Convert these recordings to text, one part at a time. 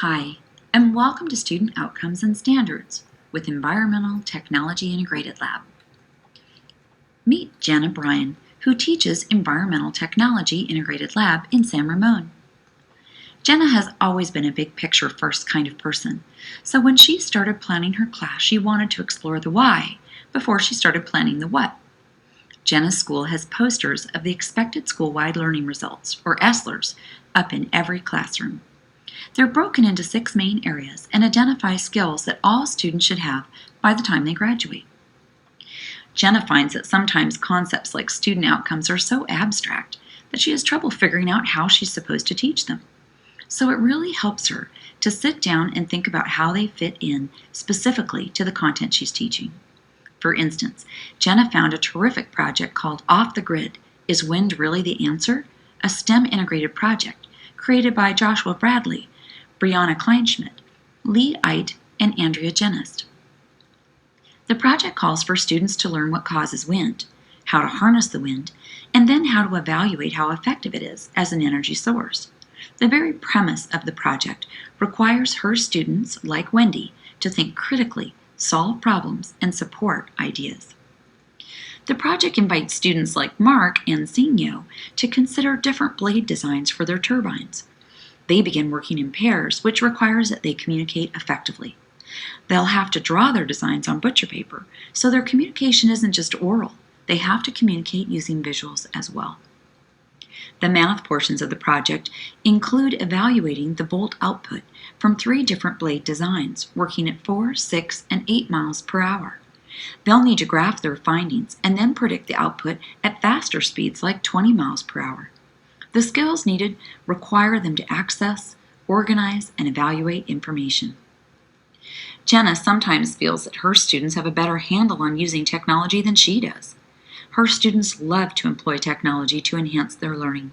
Hi, and welcome to Student Outcomes and Standards with Environmental Technology Integrated Lab. Meet Jenna Bryan, who teaches Environmental Technology Integrated Lab in San Ramon. Jenna has always been a big picture first kind of person, so when she started planning her class, she wanted to explore the why before she started planning the what. Jenna's school has posters of the expected school-wide learning results, or ESLERs, up in every classroom. They're broken into 6 main areas and identify skills that all students should have by the time they graduate. Jenna finds that sometimes concepts like student outcomes are so abstract that she has trouble figuring out how she's supposed to teach them. So it really helps her to sit down and think about how they fit in specifically to the content she's teaching. For instance, Jenna found a terrific project called Off the Grid, Is Wind Really the Answer? A STEM integrated project created by Joshua Bradley, Brianna Kleinschmidt, Lee Eit, and Andrea Genist. The project calls for students to learn what causes wind, how to harness the wind, and then how to evaluate how effective it is as an energy source. The very premise of the project requires her students, like Wendy, to think critically, solve problems, and support ideas. The project invites students like Mark and Sinyo to consider different blade designs for their turbines. They begin working in pairs, which requires that they communicate effectively. They'll have to draw their designs on butcher paper, so their communication isn't just oral. They have to communicate using visuals as well. The math portions of the project include evaluating the volt output from 3 different blade designs, working at 4, 6, and 8 miles per hour. They'll need to graph their findings and then predict the output at faster speeds like 20 miles per hour. The skills needed require them to access, organize, and evaluate information. Jenna sometimes feels that her students have a better handle on using technology than she does. Her students love to employ technology to enhance their learning.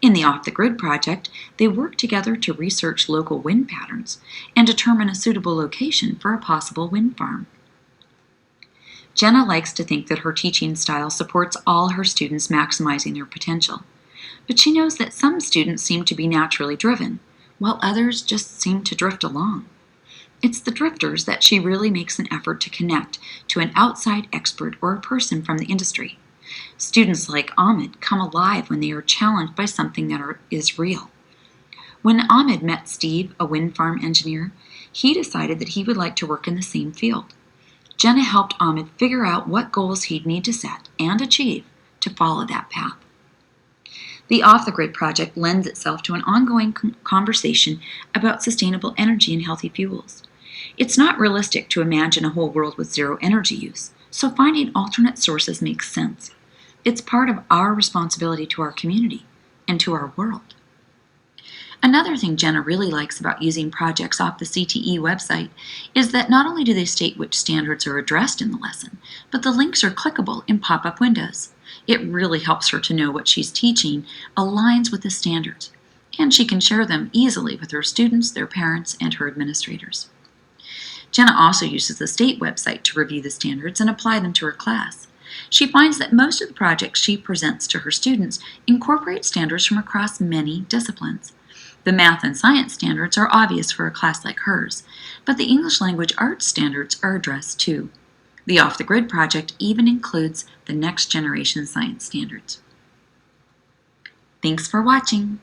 In the Off the Grid project, they work together to research local wind patterns and determine a suitable location for a possible wind farm. Jenna likes to think that her teaching style supports all her students maximizing their potential. But she knows that some students seem to be naturally driven, while others just seem to drift along. It's the drifters that she really makes an effort to connect to an outside expert or a person from the industry. Students like Ahmed come alive when they are challenged by something that is real. When Ahmed met Steve, a wind farm engineer, he decided that he would like to work in the same field. Jenna helped Ahmed figure out what goals he'd need to set and achieve to follow that path. The Off the Grid project lends itself to an ongoing conversation about sustainable energy and healthy fuels. It's not realistic to imagine a whole world with zero energy use, so finding alternate sources makes sense. It's part of our responsibility to our community and to our world. Another thing Jenna really likes about using projects off the CTE website is that not only do they state which standards are addressed in the lesson, but the links are clickable in pop-up windows. It really helps her to know what she's teaching aligns with the standards, and she can share them easily with her students, their parents, and her administrators. Jenna also uses the state website to review the standards and apply them to her class. She finds that most of the projects she presents to her students incorporate standards from across many disciplines. The math and science standards are obvious for a class like hers, but the English language arts standards are addressed too. The Off the Grid project even includes the next generation science standards. Thanks for watching.